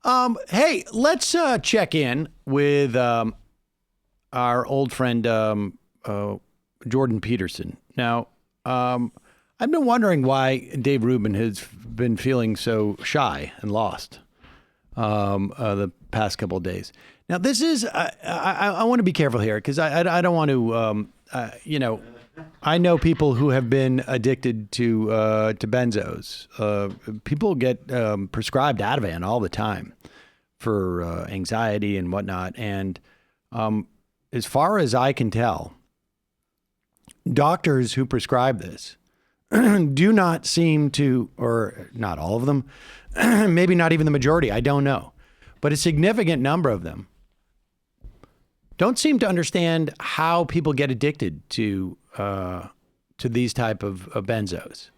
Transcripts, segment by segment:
Hey, let's check in with our old friend Jordan Peterson. Now, I've been wondering why Dave Rubin has been feeling so shy and lost the past couple of days. Now, this is I want to be careful here because I don't want to I know people who have been addicted to benzos. People get prescribed Ativan all the time for anxiety and whatnot. And as far as I can tell, doctors who prescribe this do not seem to, or not all of them, maybe not even the majority, I don't know, but a significant number of them don't seem to understand how people get addicted to these type of benzos.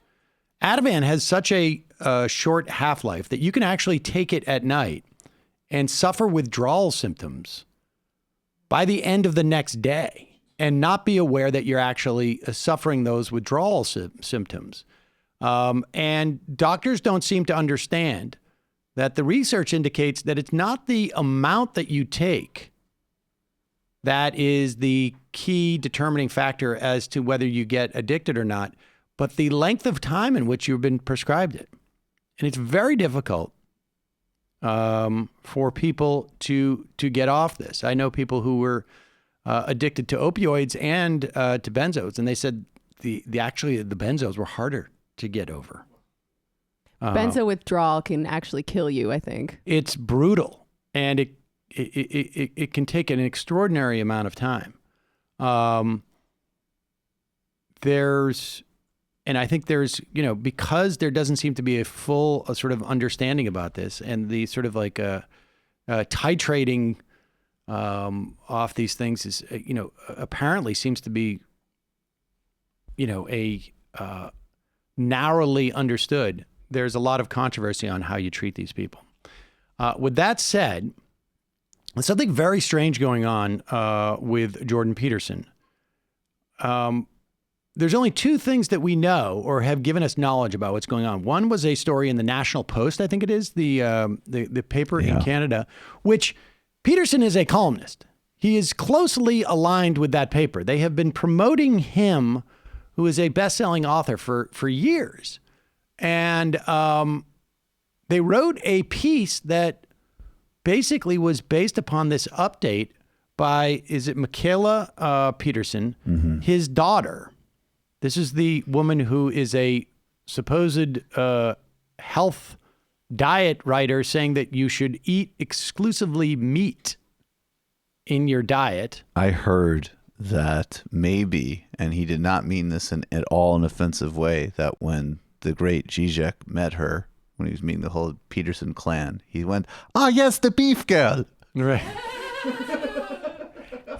Ativan has such a short half-life that you can actually take it at night and suffer withdrawal symptoms by the end of the next day and not be aware that you're actually suffering those withdrawal symptoms. And doctors don't seem to understand that the research indicates that it's not the amount that you take that is the key determining factor as to whether you get addicted or not, but the length of time in which you've been prescribed it. And it's very difficult for people to get off this. I know people who were addicted to opioids and to benzos, and they said the benzos were harder to get over. Benzo withdrawal can actually kill you, I think. It's brutal, and it can take an extraordinary amount of time. And I think there's, because there doesn't seem to be a full sort of understanding about this, and the sort of like titrating off these things is, apparently seems to be, a narrowly understood. There's a lot of controversy on how you treat these people. With that said, there's something very strange going on with Jordan Peterson. There's only two things that we know or have given us knowledge about what's going on. One was a story in the National Post, I think it is, the paper in Canada, which Peterson is a columnist. He is closely aligned with that paper. They have been promoting him, who is a best-selling author, for years. And they wrote a piece that basically was based upon this update by, is it Mikhaila Peterson, his daughter. This is the woman who is a supposed health diet writer saying that you should eat exclusively meat in your diet. I heard that maybe, and he did not mean this in at all an offensive way, that when the great Zizek met her, when he was meeting the whole Peterson clan, he went, "Ah, yes, the beef girl." Right.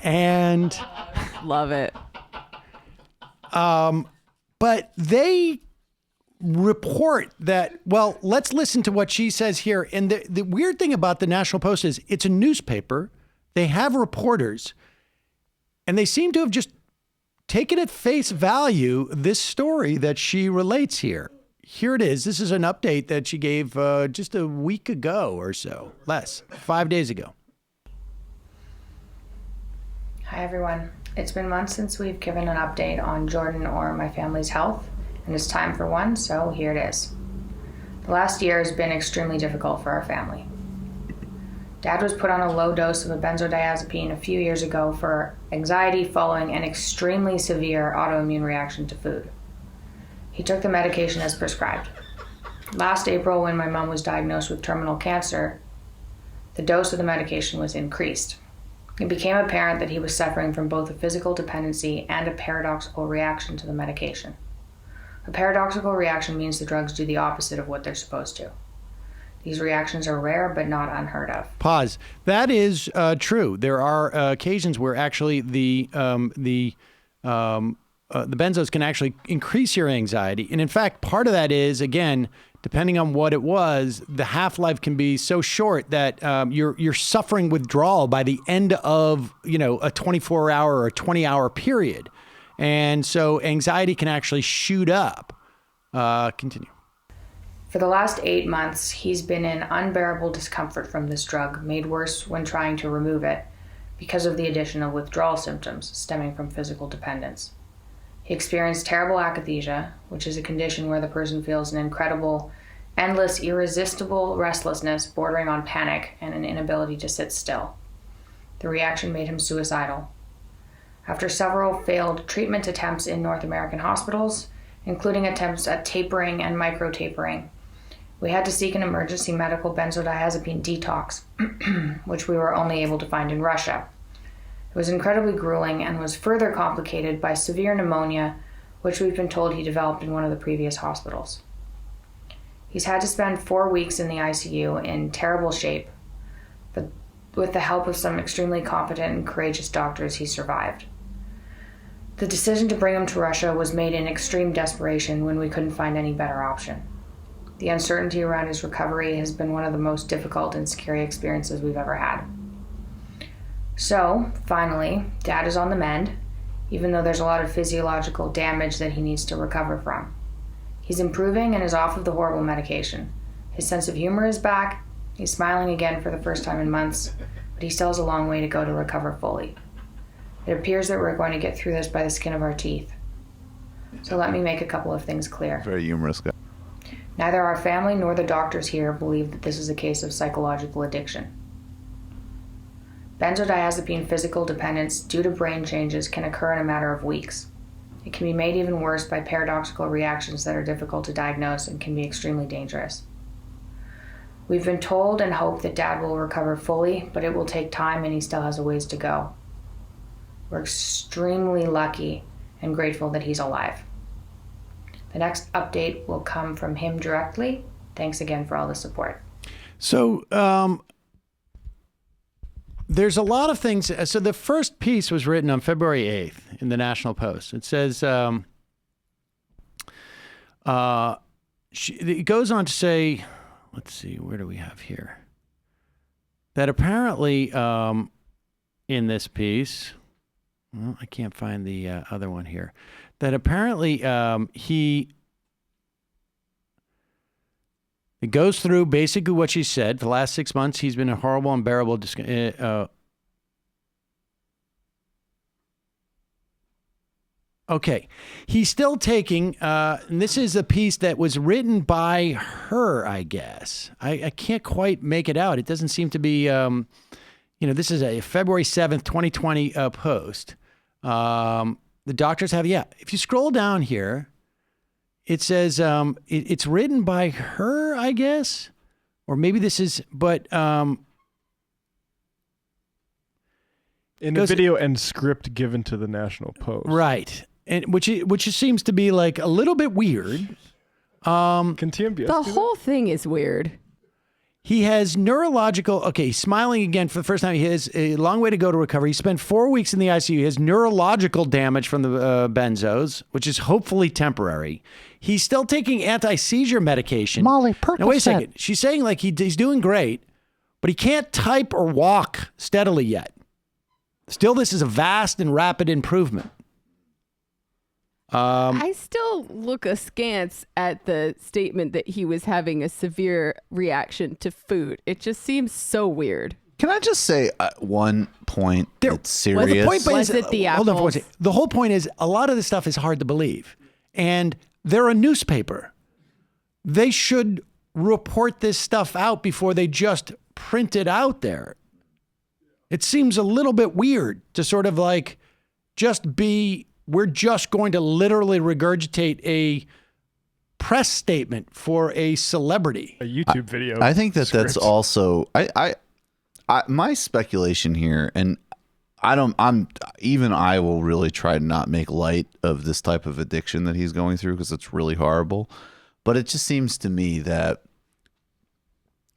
And love it. But they report that, well, let's listen to what she says here. And the weird thing about the National Post is it's a newspaper. They have reporters, and they seem to have just taken at face value this story that she relates here. Here it is. This is an update that she gave just a week ago or so, less, 5 days ago. Hi, everyone. It's been months since we've given an update on Jordan or my family's health, and it's time for one, so here it is. The last year has been extremely difficult for our family. Dad was put on a low dose of a benzodiazepine a few years ago for anxiety following an extremely severe autoimmune reaction to food. He took the medication as prescribed. Last April, when my mom was diagnosed with terminal cancer, the dose of the medication was increased. It became apparent that he was suffering from both a physical dependency and a paradoxical reaction to the medication. A paradoxical reaction means the drugs do the opposite of what they're supposed to. These reactions are rare, but not unheard of. Pause. That is true. There are occasions where actually the benzos can actually increase your anxiety. And in fact, part of that is, again, depending on what it was, the half-life can be so short that you're suffering withdrawal by the end of, a 24-hour or 20-hour period. And so anxiety can actually shoot up. Continue. For the last 8 months, he's been in unbearable discomfort from this drug, made worse when trying to remove it because of the addition of withdrawal symptoms stemming from physical dependence. He experienced terrible akathisia, which is a condition where the person feels an incredible, endless, irresistible restlessness bordering on panic and an inability to sit still. The reaction made him suicidal. After several failed treatment attempts in North American hospitals, including attempts at tapering and micro-tapering, we had to seek an emergency medical benzodiazepine detox, which we were only able to find in Russia. It was incredibly grueling and was further complicated by severe pneumonia, which we've been told he developed in one of the previous hospitals. He's had to spend 4 weeks in the ICU in terrible shape, but with the help of some extremely competent and courageous doctors, he survived. The decision to bring him to Russia was made in extreme desperation when we couldn't find any better option. The uncertainty around his recovery has been one of the most difficult and scary experiences we've ever had. So, finally, Dad is on the mend, even though there's a lot of physiological damage that he needs to recover from. He's improving and is off of the horrible medication. His sense of humor is back. He's smiling again for the first time in months, but he still has a long way to go to recover fully. It appears that we're going to get through this by the skin of our teeth. So let me make a couple of things clear. Very humorous guy. Neither our family nor the doctors here believe that this is a case of psychological addiction. Benzodiazepine physical dependence due to brain changes can occur in a matter of weeks. It can be made even worse by paradoxical reactions that are difficult to diagnose and can be extremely dangerous. We've been told and hope that Dad will recover fully, but it will take time and he still has a ways to go. We're extremely lucky and grateful that he's alive. The next update will come from him directly. Thanks again for all the support. So there's a lot of things. So the first piece was written on February 8th in the National Post. It says, it goes on to say, let's see, where do we have here? That apparently in this piece, well, I can't find the other one here, that apparently it goes through basically what she said. For the last 6 months, he's been a horrible, unbearable. Okay. He's still taking, and this is a piece that was written by her, I guess. I can't quite make it out. It doesn't seem to be, this is a February 7th, 2020 post. The doctors have, if you scroll down here, it says it's written by her, I guess, or maybe this is, but in the video and script given to the National Post, right, and which seems to be like a little bit weird. The whole thing is weird. He has neurological, he's smiling again for the first time. He has a long way to go to recovery. He spent 4 weeks in the ICU. He has neurological damage from the benzos, which is hopefully temporary. He's still taking anti-seizure medication. Molly Percocet. Now, wait a second. She's saying like he's doing great, but he can't type or walk steadily yet. Still, this is a vast and rapid improvement. I still look askance at the statement that he was having a severe reaction to food. It just seems so weird. Can I just say one point that's serious? The whole point is a lot of this stuff is hard to believe. And they're a newspaper. They should report this stuff out before they just print it out there. It seems a little bit weird to sort of like we're just going to literally regurgitate a press statement for a celebrity. A YouTube video. I think that's also, my speculation here, and I will really try to not make light of this type of addiction that he's going through because it's really horrible. But it just seems to me that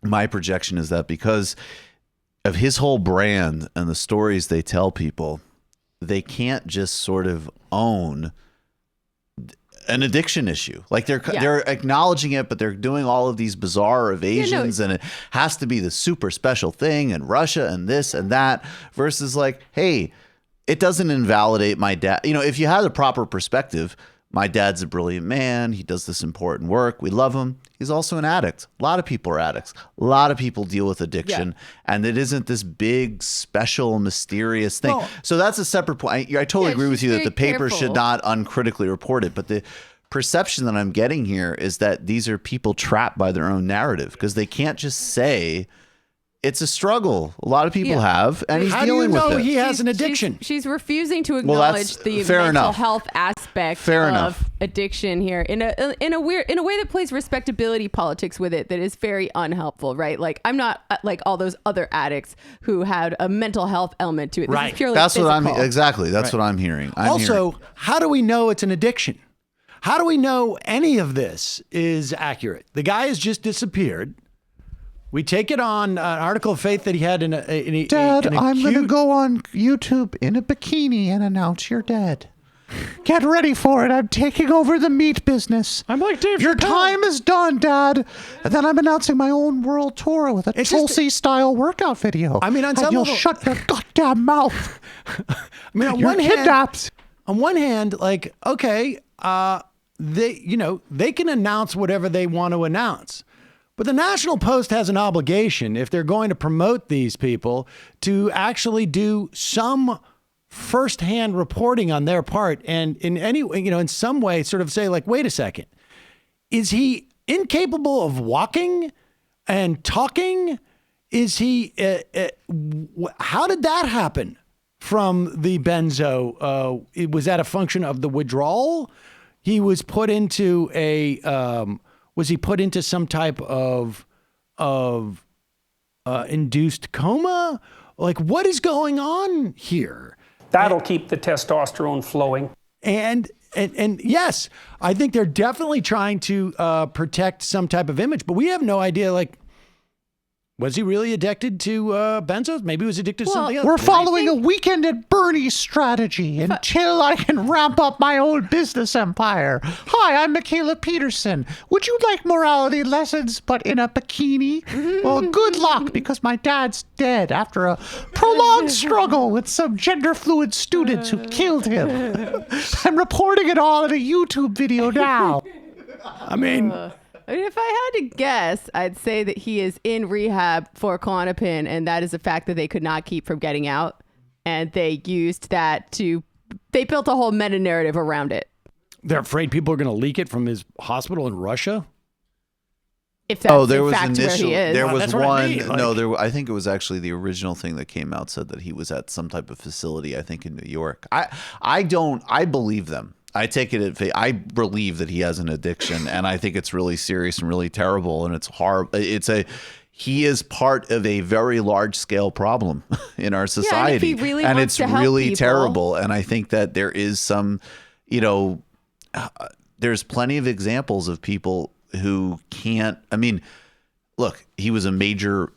my projection is that because of his whole brand and the stories they tell people, they can't just sort of own an addiction issue. Like they're acknowledging it, but they're doing all of these bizarre evasions and it has to be the super special thing and Russia and this and that versus like, hey, it doesn't invalidate my dad. If you had a proper perspective, My dad's a brilliant man. He does this important work. We love him. He's also an addict. A lot of people are addicts. A lot of people deal with addiction. And it isn't this big, special, mysterious thing. Well, so that's a separate point. I totally agree with you that the paper should not uncritically report it. But the perception that I'm getting here is that these are people trapped by their own narrative because they can't just say it's a struggle. A lot of people have, and he's dealing with it. How do you know he has an addiction? She's refusing to acknowledge the mental health aspect of addiction here in a way that plays respectability politics with it that is very unhelpful, right? Like I'm not like all those other addicts who had a mental health element to it. This is purely physical. That's what I'm hearing. How do we know it's an addiction? How do we know any of this is accurate? The guy has just disappeared. We take it on an article of faith that he had Dad, I'm going to go on YouTube in a bikini and announce you're dead. Get ready for it. I'm taking over the meat business. I'm like Dave Your Chappelle. time is done, Dad. And then I'm announcing my own world tour with a Tulsi-style work-out video. I mean, on some you'll level, shut your goddamn mouth. I mean, on You're one kidnapped. On one hand, like, okay, they can announce whatever they want to announce. But the National Post has an obligation, if they're going to promote these people, to actually do some firsthand reporting on their part, and in some way, sort of say, like, wait a second, is he incapable of walking and talking? Is he? How did that happen from the benzo? Was that a function of the withdrawal? He was put into Was he put into some type of induced coma? Like, what is going on here? That'll keep the testosterone flowing. And yes, I think they're definitely trying to protect some type of image, but we have no idea, like, was he really addicted to benzos? Maybe he was addicted to something else. We're following a weekend at Bernie's strategy until I can ramp up my own business empire. Hi, I'm Mikhaila Peterson. Would you like morality lessons, but in a bikini? Well, good luck, because my dad's dead after a prolonged struggle with some gender-fluid students who killed him. I'm reporting it all in a YouTube video now. I mean, if I had to guess, I'd say that he is in rehab for Klonopin, and that is a fact that they could not keep from getting out. And they used that they built a whole meta narrative around it. They're afraid people are going to leak it from his hospital in Russia? If that's there in was fact where he is. There was that's what I mean, like- I think it was actually the original thing that came out said that he was at some type of facility, I think in New York. I believe them. I take it at face. I believe that he has an addiction, and I think it's really serious and really terrible, and it's horrible. He is part of a very large scale problem in our society, and if he really and wants it's to help really people. terrible. And I think that there is some, there's plenty of examples of people who can't. I mean, look, he was a major,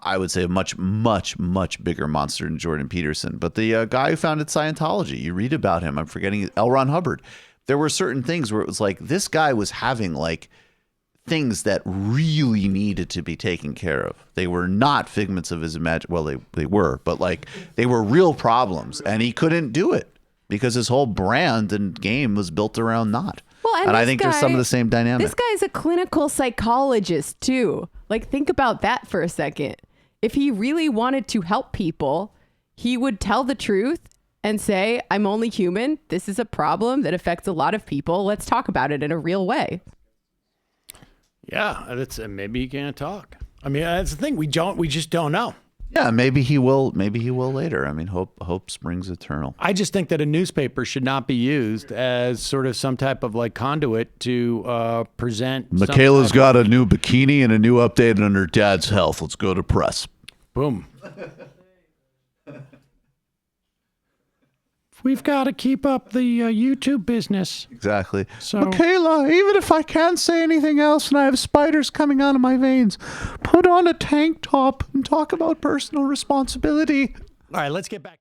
I would say a much, much, much bigger monster than Jordan Peterson. But the guy who founded Scientology, you read about him. I'm forgetting L. Ron Hubbard. There were certain things where it was like this guy was having like things that really needed to be taken care of. They were not figments of his imagination. Well, they were, but like they were real problems, and he couldn't do it because his whole brand and game was built around not. Well, and I think there's some of the same dynamic. This guy's a clinical psychologist too. Like, think about that for a second. If he really wanted to help people, he would tell the truth and say, I'm only human. This is a problem that affects a lot of people. Let's talk about it in a real way. Yeah, that's maybe he can't talk. I mean, that's the thing. We just don't know. Yeah, maybe he will. Maybe he will later. I mean, hope springs eternal. I just think that a newspaper should not be used as sort of some type of like conduit to present. Mikhaila's got a new bikini and a new update on her dad's health. Let's go to press. Boom. We've got to keep up the YouTube business. Exactly. So, Mikhaila, even if I can't say anything else and I have spiders coming out of my veins, put on a tank top and talk about personal responsibility. all right, let's get back.